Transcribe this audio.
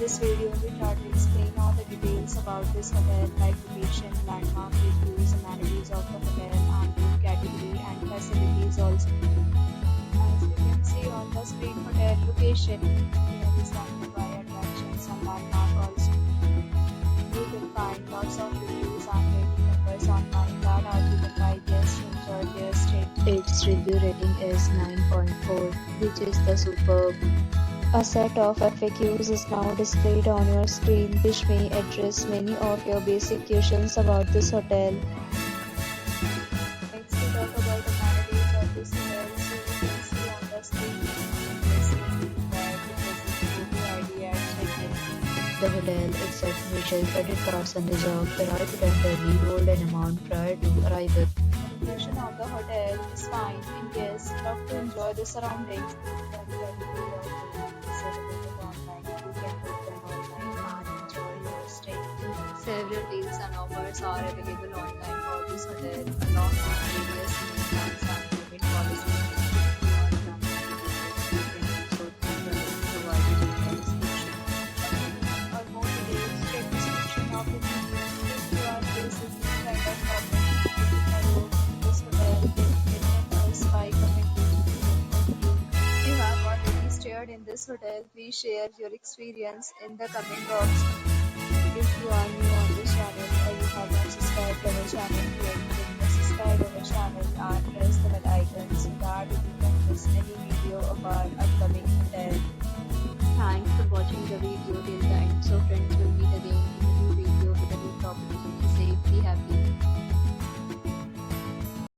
this video, we try to explain all the details about this hotel, like location, landmark, reviews, amenities of the hotel, and room category and facilities also. As you can see on the screen, hotel location, here is one nearby attractions and landmark also. You will find lots of reviews and rating numbers online that are given by guests who enjoy their stay. Its review rating is 9.4, which is the superb. A set of FAQs is now displayed on your screen, which may address many of your basic questions about this hotel. Next, we talk about the amenities of this hotel. So you can see on the screen, guests will be required to present photo ID at check-in. The hotel accepts major credit cards and reserves the right to temporarily hold an amount prior to arrival. The location of the hotel is fine and guests love to enjoy the surroundings. The category of room is available online. You can book them online and enjoy your stay. Several deals and offers are available online for this hotel, along with various meal plans and payment policies. If you are planning to visit, you can also take the link provided in the description. For more details, check description of the video. If you are facing any kind of problem booking a room in this hotel, then help us by commenting. If you have already stayed in this hotel, please share your experience in the comment box. If you are new on this channel or you have not subscribed our channel yet, then subscribe our channel